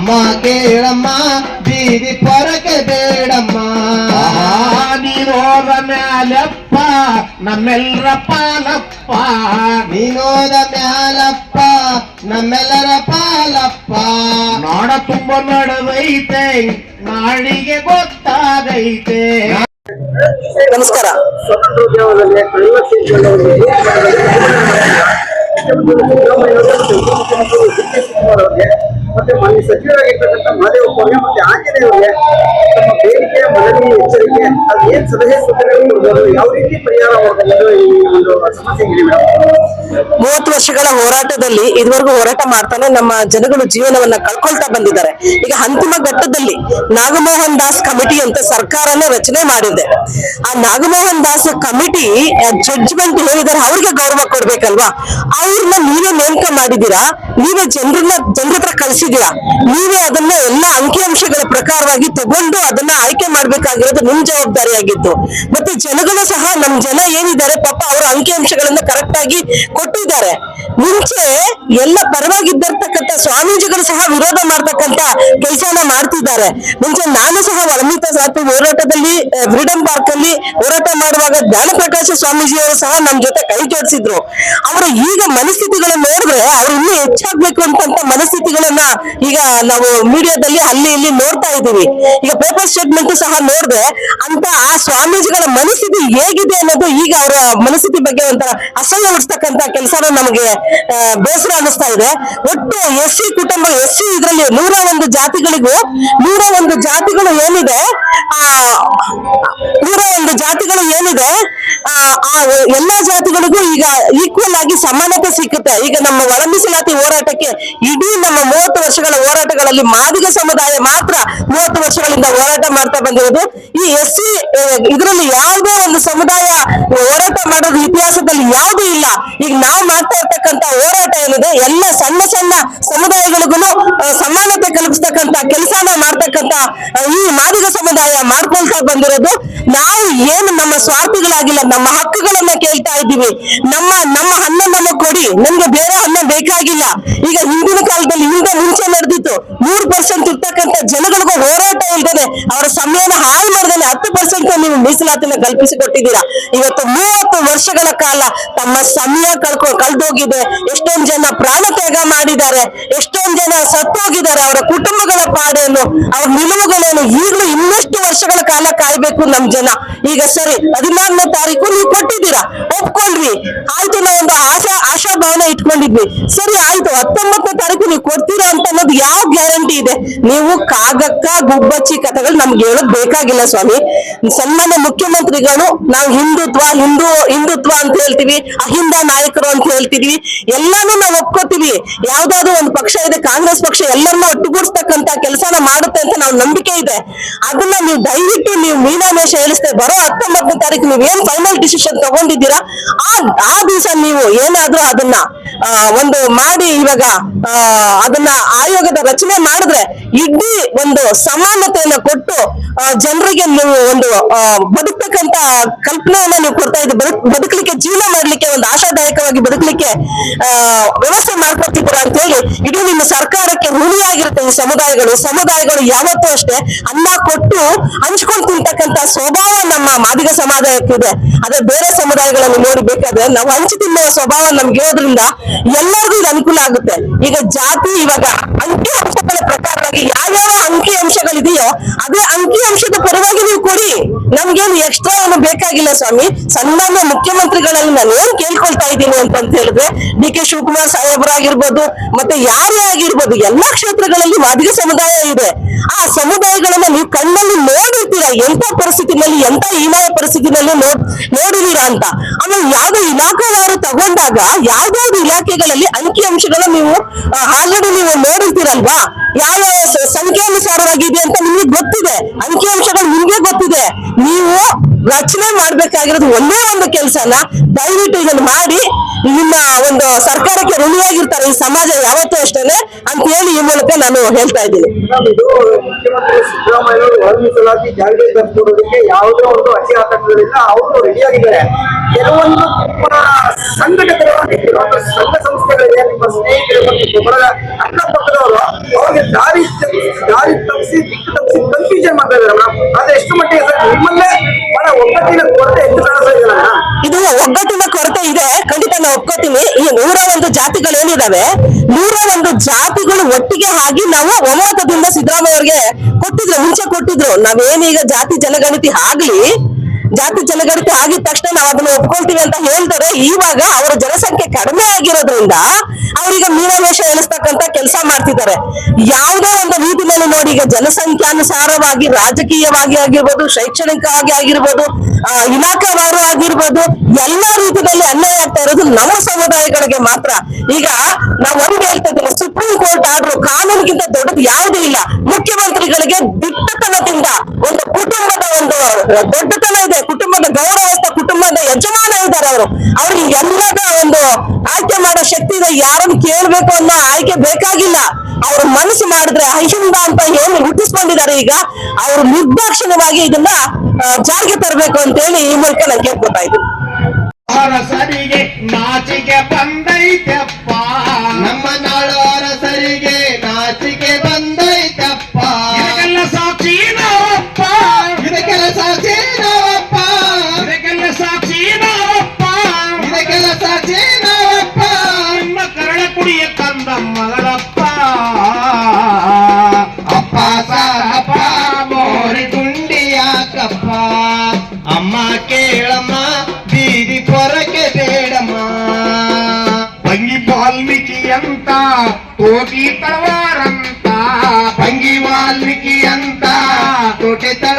ಅಮ್ಮ ಕೇಳಮ್ಮ ಬೀದಿ ಪೊರಕೆ ಬೇಡಮ್ಮ. ನೀನೋದ ಮ್ಯಾಲಪ್ಪ ನಮ್ಮೆಲ್ಲರ ಪಾಲಪ್ಪ, ನೀನೋದ ಮ್ಯಾಲಪ್ಪ ನಮ್ಮೆಲ್ಲರ ಪಾಲಪ್ಪ. ನಾಡ ತುಂಬ ನಡೆದೈತೆ ನಾಡಿಗೆ ಗೊತ್ತಾಗೈತೆ. ನಮಸ್ಕಾರ. ಮತ್ತೆ ಮಾನ್ಯ ಸಚಿವರಾಗಿರ್ತಕ್ಕಂಥ ಮಹದೇವಪ್ಪ ಅವರಿಗೆ ಮತ್ತೆ ಆಂಜನೇಯವರಿಗೆ ತಮ್ಮ ಬೇಡಿಕೆ ಮನವಿ ಎಚ್ಚರಿಕೆ ಅದು ಏನ್ ಸಲಹೆ ಸೂಚನೆಗಳು ಕೊಡ್ಬೋದು, ಯಾವ ರೀತಿ ಪರಿಹಾರ ಮಾಡಬಹುದು ಈ ಒಂದು ಸಮಸ್ಯೆಗೆ? 30 ವರ್ಷಗಳ ಹೋರಾಟದಲ್ಲಿ ಇದುವರೆಗೂ ಹೋರಾಟ ಮಾಡ್ತಾನೆ ನಮ್ಮ ಜನಗಳು ಜೀವನವನ್ನ ಕಳ್ಕೊಳ್ತಾ ಬಂದಿದ್ದಾರೆ. ಈಗ ಅಂತಿಮ ಘಟ್ಟದಲ್ಲಿ ನಾಗಮೋಹನ್ ದಾಸ್ ಕಮಿಟಿ ಅಂತ ಸರ್ಕಾರನೇ ರಚನೆ ಮಾಡಿದೆ. ಆ ನಾಗಮೋಹನ್ ದಾಸ್ ಕಮಿಟಿ ಜಡ್ಜ್ಮೆಂಟ್ ಹೇಳಿದಾರೆ, ಅವ್ರಿಗೆ ಗೌರವ ಕೊಡ್ಬೇಕಲ್ವಾ? ಅವ್ರನ್ನ ನೀವೇ ನೇಮಕ ಮಾಡಿದೀರಾ, ನೀವೇ ಜನರ ಹತ್ರ ಕಳಿಸಿದೀರಾ, ನೀವೇ ಅದನ್ನ ಎಲ್ಲ ಅಂಕಿಅಂಶಗಳ ಪ್ರಕಾರವಾಗಿ ತಗೊಂಡು ಅದನ್ನ ಆಯ್ಕೆ ಮಾಡ್ಬೇಕಾಗಿರೋದು ನಿಮ್ ಜವಾಬ್ದಾರಿಯಾಗಿತ್ತು. ಮತ್ತೆ ಜನಗಳು ಸಹ ನಮ್ ಜನ ಏನಿದ್ದಾರೆ ಪಾಪ ಅವ್ರ ಅಂಕಿಅಂಶಗಳನ್ನ ಕರೆಕ್ಟ್ ಆಗಿ ಕೊಟ್ಟಿದ್ದಾರೆ. ಮುಂಚೆ ಎಲ್ಲ ಪರವಾಗಿದ್ದಿರ್ತಕ್ಕಂಥ ಸ್ವಾಮೀಜಿಗಳು ಸಹ ವಿರೋಧ ಮಾಡ್ತಕ್ಕಂಥ ಕೆಲಸನ ಮಾಡ್ತಿದ್ದಾರೆ. ಮುಂಚೆ ನಾನು ಸಹ ವರ್ಣಿತ ಜಾತಿ ಹೋರಾಟದಲ್ಲಿ ಫ್ರೀಡಂ ಪಾರ್ಕ್ ಅಲ್ಲಿ ಹೋರಾಟ ಮಾಡುವಾಗ ಜ್ಞಾನಪ್ರಕಾಶ ಸ್ವಾಮೀಜಿ ಅವರು ಸಹ ನಮ್ ಜೊತೆ ಕೈ ಜೋಡಿಸಿದ್ರು. ಅವರ ಈಗ ಮನಸ್ಥಿತಿಗಳನ್ನ ನೋಡಿದ್ರೆ ಅವ್ರು ಇನ್ನೂ ಹೆಚ್ಚಾಗ್ಬೇಕು ಅಂತ ಮನಸ್ಥಿತಿಗಳನ್ನ ಈಗ ನಾವು ಮೀಡಿಯಾದಲ್ಲಿ ಅಲ್ಲಿ ಇಲ್ಲಿ ನೋಡ್ತಾ ಇದ್ದೀವಿ. ಈಗ ಪೇಪರ್ ಸ್ಟೇಟ್ಮೆಂಟ್ ಸಹ ನೋಡಿದ್ರೆ ಅಂತ ಆ ಸ್ವಾಮೀಜಿಗಳ ಮನಸ್ಥಿತಿ ಹೇಗಿದೆ ಅನ್ನೋದು ಈಗ ಅವರ ಮನಸ್ಥಿತಿ ಬಗ್ಗೆ ಒಂಥರ ಅಸಹ್ಯ ಹುಟ್ಟಿಸ್ತಕ್ಕಂತ ಕೆಲಸನ ನಮಗೆ ಬೇಸರ ಅನಿಸ್ತಾ ಇದೆ. ಒಟ್ಟು ಎಸ್ಸಿ ಕುಟುಂಬ ಎಸ್ಸಿ ಇದರಲ್ಲಿ 101 ಜಾತಿಗಳಿಗೂ 101 ಜಾತಿಗಳು ಏನಿದೆ ಆ 101 ಜಾತಿಗಳು ಏನಿದೆ ಆ ಎಲ್ಲಾ ಜಾತಿಗಳಿಗೂ ಈಗ ಈಕ್ವಲ್ ಆಗಿ ಸಮಾನತೆ ಸಿಕ್ಕುತ್ತೆ. ಈಗ ನಮ್ಮ ಒಳ ಮೀಸಲಾತಿ ಹೋರಾಟಕ್ಕೆ ಇಡೀ ನಮ್ಮ 30 ವರ್ಷಗಳ ಹೋರಾಟಗಳಲ್ಲಿ ಮಾದಿಗ ಸಮುದಾಯ ಮಾತ್ರ 30 ವರ್ಷಗಳಿಂದ ಹೋರಾಟ ಮಾಡ್ತಾ ಬಂದಿರೋದು. ಈ ಎಸ್ಸಿ ಇದರಲ್ಲಿ ಯಾವುದೇ ಒಂದು ಸಮುದಾಯ ಹೋರಾಟ ಮಾಡೋದು ಇತಿಹಾಸದಲ್ಲಿ ಯಾವುದೂ ಇಲ್ಲ. ಈಗ ನಾವು ಮಾಡ್ತಾ ಇರ್ತಕ್ಕಂಥ ಹೋರಾಟ ಏನಿದೆ ಎಲ್ಲ ಸಣ್ಣ ಸಣ್ಣ ಸಮುದಾಯಗಳಿಗೂ ಸಮಾನತೆ ಕಲ್ಪಿಸ್ತಕ್ಕಂಥ ಕೆಲಸನ ಮಾಡ್ತಕ್ಕಂಥ ಈ ಮಾದಿಗ ಸಮುದಾಯ ಮಾಡ್ಕೊಳ್ತಾ ಬಂದಿರೋದು. ನಾವು ಏನು ನಮ್ಮ ಸ್ವಾರ್ಥಿಗಳಾಗಿಲ್ಲ, ನಮ್ಮ ಹಕ್ಕುಗಳನ್ನ ಕೇಳ್ತಾ ಇದ್ದೀವಿ. ನಮ್ಮ ಅನ್ನ ನಮಗೆ ಕೊಡಿ, ನಮ್ಗೆ ಬೇರೆ ಅನ್ನ ಬೇಕಾಗಿಲ್ಲ. ಈಗ ಹಿಂದಿನ ಕಾಲದಲ್ಲಿ ಮುಂಚೆ ನಡೆದಿತ್ತು 3% ಇರ್ತಕ್ಕಂಥ ಜನಗಳಿಗೂ ಹೋರಾಟ ಇಲ್ದೇನೆ ಅವರ ಸಮಯನ ಹಾಳು ಮಾಡ್ದೇನೆ 10% ನೀವು ಮೀಸಲಾತಿನ ಕಲ್ಪಿಸಿಕೊಟ್ಟಿದ್ದೀರಾ. ಇವತ್ತು 30 ವರ್ಷಗಳ ಕಾಲ ತಮ್ಮ ಸಮಯ ಕಳ್ದೋಗಿದೆ. ಎಷ್ಟೊಂದು ಜನ ಪ್ರಾಣ ತ್ಯಾಗ ಮಾಡಿದ್ದಾರೆ, ಎಷ್ಟೊಂದು ಜನ ಸತ್ತೋಗಿದ್ದಾರೆ. ಅವರ ಕುಟುಂಬಗಳ ಪಾಡೇನು, ಅವ್ರ ನಿಲುವುಗಳೇನು, ಈಗಲೂ ಇನ್ನಷ್ಟು ವರ್ಷಗಳ ಕಾಲ ಕಾಯ್ಬೇಕು ನಮ್ ಜನ. ಈಗ ಸರಿ 14ನೇ ತಾರೀಕು ನೀವು ಕೊಟ್ಟಿದ್ದೀರಾ, ಒಪ್ಕೊಂಡ್ವಿ, ಆಯ್ತು, ನಾವೊಂದು ಆಶಾಭಾವನೆ ಇಟ್ಕೊಂಡಿದ್ವಿ. ಸರಿ ಆಯ್ತು, 19ನೇ ತಾರೀಕು ನೀವು ಕೊಡ್ತೀರಾ ಅಂತ ಅನ್ನೋದು ಯಾವ ಗ್ಯಾರಂಟಿ ಇದೆ? ನೀವು ಕಾಗಕ್ಕ ಗುಬ್ಬಚ್ಚಿ ಕಥೆಗಳು ನಮ್ಗೆ ಹೇಳೋದ್ ಬೇಕಾಗಿಲ್ಲ ಸ್ವಾಮಿ. ಸನ್ಮಾನ್ಯ ಮುಖ್ಯಮಂತ್ರಿಗಳು ನಾವು ಹಿಂದುತ್ವ ಅಂತ ಹೇಳ್ತೀವಿ, ಅಹಿಂದ ನಾಯಕರು ಅಂತ ಹೇಳ್ತಿದ್ವಿ, ಎಲ್ಲಾನು ನಾವು ಒಪ್ಕೋತೀವಿ. ಯಾವ್ದಾದ್ರು ಒಂದು ಪಕ್ಷ ಇದೆ, ಕಾಂಗ್ರೆಸ್ ಪಕ್ಷ ಎಲ್ಲರನ್ನೂ ಒಟ್ಟುಗೂಡಿಸ್ತಕ್ಕಂತ ಕೆಲಸನ ಮಾಡುತ್ತೆ ಅಂತ ನಾವು ನಂಬಿಕೆ ಇದೆ. ಅದನ್ನ ನೀವು ದಯವಿಟ್ಟು ನೀವು ಮೀನಾಮೇಷ ಹೇಳಿಸ್ತೆ ಬರೋ 19ನೇ ತಾರೀಕು ನೀವು ಏನ್ ಫೈನಲ್ ಡಿಸಿಷನ್ ತಗೊಂಡಿದ್ದೀರಾ ಆ ದಿವಸ ನೀವು ಏನಾದ್ರೂ ಅದನ್ನ ಒಂದು ಮಾಡಿ ಇವಾಗ ಅದನ್ನ ಆಯೋಗದ ರಚನೆ ಮಾಡಿದ್ರೆ ಇಡೀ ಒಂದು ಸಮಾನತೆಯನ್ನ ಕೊಟ್ಟು ಜನರಿಗೆ ನೀವು ಒಂದು ಬದುಕ್ತಕ್ಕಂತ ಕಲ್ಪನೆಯನ್ನ ನೀವು ಕೊಡ್ತಾ ಇದ್ದೀವಿ. ಬದುಕಲಿಕ್ಕೆ ಜೀವನ ಮಾಡ್ಲಿಕ್ಕೆ ಒಂದು ಆಶಾದಾಯಕವಾಗಿ ಬದುಕಲಿಕ್ಕೆ ವ್ಯವಸ್ಥೆ ಮಾಡ್ಕೊಡ್ತಿದ್ದೀರಾ ಅಂತ ಹೇಳಿ ಇಡೀ ನಿಮ್ಮ ಸರ್ಕಾರಕ್ಕೆ ಋಣಿಯಾಗಿರುತ್ತೆ. ಈ ಸಮುದಾಯಗಳು ಯಾವತ್ತೂ ಅಷ್ಟೇ ಅನ್ನ ಕೊಟ್ಟು ಹಂಚ್ಕೊಂಡು ತಿಂತಕ್ಕಂತ ಸ್ವಭಾವ ನಮ್ಮ ಮಾದಿಗ ಸಮುದಾಯಕ್ಕಿದೆ. ಅದೇ ಬೇರೆ ಸಮುದಾಯಗಳನ್ನು ನೋಡಿ ಬೇಕಾದ್ರೆ ನಾವು ಹಂಚಿ ತಿನ್ನುವ ಸ್ವಭಾವ ನಮ್ಗೆ ಇರೋದ್ರಿಂದ ಎಲ್ಲರಿಗೂ ಇದು ಅನುಕೂಲ ಆಗುತ್ತೆ. ಈಗ ಜಾತಿ ಇವಾಗ ಅಂಕಿ ಅಂಶಗಳ ಪ್ರಕಾರವಾಗಿ ಯಾವ್ಯಾವ ಅಂಕಿ ಅಂಶಗಳಿದೆಯೋ ಅದೇ ಅಂಕಿ ಅಂಶದ ಪರವಾಗಿ ನೀವು ಕೊಡಿ, ನಮ್ಗೇನು ಎಕ್ಸ್ಟ್ರಾ ಏನು ಬೇಕಾಗಿಲ್ಲ ಸ್ವಾಮಿ. ಸನ್ಮಾನ್ಯ ಮುಖ್ಯಮಂತ್ರಿಗಳಲ್ಲಿ ನಾನು ಏನ್ ಕೇಳ್ಕೊಳ್ತಾ ಇದ್ದೀನಿ ಅಂತ ಹೇಳಿದ್ರೆ, ಡಿ.ಕೆ. ಶಿವಕುಮಾರ್ ಸಾಹೇಬರಾಗಿರ್ಬೋದು, ಮತ್ತೆ ಯಾರೇ ಆಗಿರ್ಬೋದು, ಎಲ್ಲಾ ಕ್ಷೇತ್ರಗಳಲ್ಲಿ ಮಾದಿಗ ಸಮುದಾಯ ಇದೆ. ಆ ಸಮುದಾಯಗಳನ್ನ ನೀವು ಕಣ್ಣಲ್ಲಿ ನೋಡಿರ್ತೀರಾ, ಎಂತ ಪರಿಸ್ಥಿತಿನಲ್ಲಿ, ಎಂತ ಹೀನಾಯ ಪರಿಸ್ಥಿತಿನಲ್ಲಿ ನೋಡಿದೀರಾ ಅಂತ. ಆಮೇಲೆ ಯಾವ್ದು ಇಲಾಖೆವಾರು ತಗೊಂಡಾಗ ಯಾವ್ದಾವ್ದು ಇಲಾಖೆಗಳಲ್ಲಿ ಅಂಕಿ ಅಂಶಗಳು ನೀವು ಆಲ್ರೆಡಿ ನೀವು ನೋಡಿರ್ತೀರಲ್ವಾ, ಯಾವ ಸಂಖ್ಯಾನುಸಾರವಾಗಿದೆ ಅಂತ ನಿಮ್ಗೆ ಗೊತ್ತಿದೆ, ಅಂಕಿ ಅಂಶಗಳು ನಿಮ್ಗೆ ಗೊತ್ತಿದೆ. ನೀವು ರಚನೆ ಮಾಡ್ಬೇಕಾಗಿರೋದು ಒಂದೇ ಒಂದು ಕೆಲಸನ ದಯವಿಟ್ಟು ಇದನ್ನ ಮಾಡಿ ನಿಮ್ಮ ಒಂದು ಸರ್ಕಾರಕ್ಕೆ ಋಣಿಯಾಗಿರ್ತಾರೆ ಈ ಸಮಾಜ ಯಾವತ್ತೂ ಅಷ್ಟೇನೆ ಅಂತ ಹೇಳಿ ಈ ಮೂಲಕ ನಾನು ಹೇಳ್ತಾ ಇದ್ದೀನಿ. ಮುಖ್ಯಮಂತ್ರಿ ಸಿದ್ದರಾಮಯ್ಯ ಒಳ ಮೀಸಲಾತಿ ಜಾರಿಗೆ ತರಿಸಿಕೊಳ್ಳೋದಕ್ಕೆ ಯಾವುದೇ ಒಂದು ಅತಿ ಆತಂಕಗಳಿಲ್ಲ, ಅವರು ರೆಡಿಯಾಗಿದ್ದಾರೆ. ಕೆಲವೊಂದು ಸಂಘಟನೆಗಳು ಸಂಘ ಸಂಸ್ಥೆಗಳಿಗೆ ನಿಮ್ಮ ಸ್ನೇಹಿತರು ಮತ್ತು ಅಕ್ಕಪಕ್ಕದವರು ಅವ್ರಿಗೆ ದಾರಿ ತಪ್ಪಿಸಿ ದಿಕ್ಕು ತಪ್ಪಿಸಿ ಕನ್ಫ್ಯೂಷನ್ ಮಾಡ್ತಾ ಇದ್ದಾರೆ ಮೇಡಮ್. ಆದ್ರೆ ಎಷ್ಟು ಮಟ್ಟಿಗೆ ಸರ್ ನಿಮ್ಮಲ್ಲೇ ಬಹಳ ಒಗ್ಗಟ್ಟಿನ ಕೊರತೆ ಹೆಚ್ಚು ಕಾಣಿಸ್ತಾ ಇದೆ ಮೇಡಮ್. ಇದು ಒಗ್ಗಟ್ಟಿನ ಕೊರತೆ ಇದೆ, ಖಂಡಿತ ನಾವು ಒಪ್ಕೋತೀನಿ. ಈ 101 ಜಾತಿಗಳು ಏನಿದಾವೆ, 101 ಜಾತಿಗಳು ಒಟ್ಟಿಗೆ ಆಗಿ ನಾವು ಒಮ್ಮತದಿಂದ ಸಿದ್ದರಾಮಯ್ಯ ಅವರಿಗೆ ಕೊಟ್ಟಿದ್ರು, ಮುಂಚೆ ಕೊಟ್ಟಿದ್ರು. ನಾವೇನೀಗ ಜಾತಿ ಜನಗಣತಿ ಆಗಿದ ತಕ್ಷಣ ನಾವು ಅದನ್ನ ಒಪ್ಕೊಳ್ತೀವಿ ಅಂತ ಹೇಳ್ತಾರೆ. ಇವಾಗ ಅವರ ಜನಸಂಖ್ಯೆ ಕಡಿಮೆ ಆಗಿರೋದ್ರಿಂದ ಅವರಿಗೆ ಮೀನಾಮೇಷ ಎಣಿಸ್ತಕ್ಕಂತ ಕೆಲಸ ಮಾಡ್ತಿದ್ದಾರೆ. ಯಾವುದೇ ಒಂದು ರೀತಿಯಲ್ಲಿ ನೋಡಿ, ಈಗ ಜನಸಂಖ್ಯಾನುಸಾರವಾಗಿ ರಾಜಕೀಯವಾಗಿ ಆಗಿರ್ಬೋದು, ಶೈಕ್ಷಣಿಕವಾಗಿ ಆಗಿರ್ಬೋದು, ಇಲಾಖಾವಾರು ಆಗಿರ್ಬೋದು, ಎಲ್ಲಾ ರೀತಿಯಲ್ಲಿ ಅನ್ಯಾಯ ಆಗ್ತಾ ಇರೋದು ನಮ್ಮ ಸಮುದಾಯಗಳಿಗೆ ಮಾತ್ರ. ಈಗ ನಾವು ಒಂದು ಹೇಳ್ತಾ ಇದ್ದೀವಿ, ಸುಪ್ರೀಂ ಕೋರ್ಟ್ ಆರ್ಡರ್ ಕಾನೂನಿಗಿಂತ ದೊಡ್ಡದು ಯಾವುದೂ ಇಲ್ಲ. ಮುಖ್ಯಮಂತ್ರಿಗಳಿಗೆ ದಿಟ್ಟತನದಿಂದ ಒಂದು ಕುಟುಂಬದ ಒಂದು ದೊಡ್ಡತನ ಇದೆ, ಕುಟುಂಬದ ಗೌರವಸ್ಥ, ಕುಟುಂಬದ ಯಜಮಾನ ಇದ್ದಾರೆ ಅವರು. ಅವ್ರಿಗೆ ಎಲ್ಲದ ಒಂದು ಆಯ್ಕೆ ಮಾಡೋ ಶಕ್ತಿ ಇದೆ. ಯಾರನ್ನು ಕೇಳ್ಬೇಕು ಅನ್ನೋ ಆಯ್ಕೆ ಬೇಕಾಗಿಲ್ಲ. ಅವ್ರ ಮನಸ್ಸು ಮಾಡಿದ್ರೆ ಅಹಿಂದ ಅಂತ ಏನು ಹುಟ್ಟಿಸ್ಕೊಂಡಿದ್ದಾರೆ, ಈಗ ಅವರು ನಿರ್ದಾಕ್ಷಿಣ್ಯವಾಗಿ ಇದನ್ನ ಜಾರಿಗೆ ತರಬೇಕು ಅಂತ ಹೇಳಿ ಈ ಮೂಲಕ ನಾನು ಕೇಳ್ಕೊತಾ ಇದ್ದೀನಿ. ಅರಸರಿಗೆ ನಾಚಿಕೆ ಬಂದೈತಪ್ಪ, ನಮ್ಮ ನಾಡು ಅರಸರಿಗೆ ನಾಚಿಕೆ ಬಂದೈತಪ್ಪ. ಇದಕ್ಕೆಲ್ಲ ಸಾಕ್ಷಿ ನಾವಪ್ಪ, ಇದಕ್ಕೆಲ್ಲ ಸಾಕ್ಷಿ ನಾವಪ್ಪ, ಇದಕ್ಕೆಲ್ಲ ಸಾಕ್ಷಿ ನಾವಪ್ಪ, ಇದಕ್ಕೆಲ್ಲ ಸಾಕ್ಷಿ ನಾವಪ್ಪ. ನಿಮ್ಮ ಕರಳ ಕುಡಿಯ ಕಂದ ಮಗಳಪ್ಪ. ಅಪ್ಪ ಸಾರಪ್ಪ ಮೋರಿ ಗುಂಡಿಯಾಕಪ್ಪ. ಅಮ್ಮ ಕೇಳಮ್ಮ ಬೀದಿ ಪೊರಕೆ ಬೇಡಮ್ಮ. ಭಂಗಿ ವಾಲ್ಮೀಕಿ ಅಂತ ತೋಟಿ ತಳವಾರಂತ, ಭಂಗಿ ವಾಲ್ಮೀಕಿ ಅಂತ ಕೋಟೆ ತಳ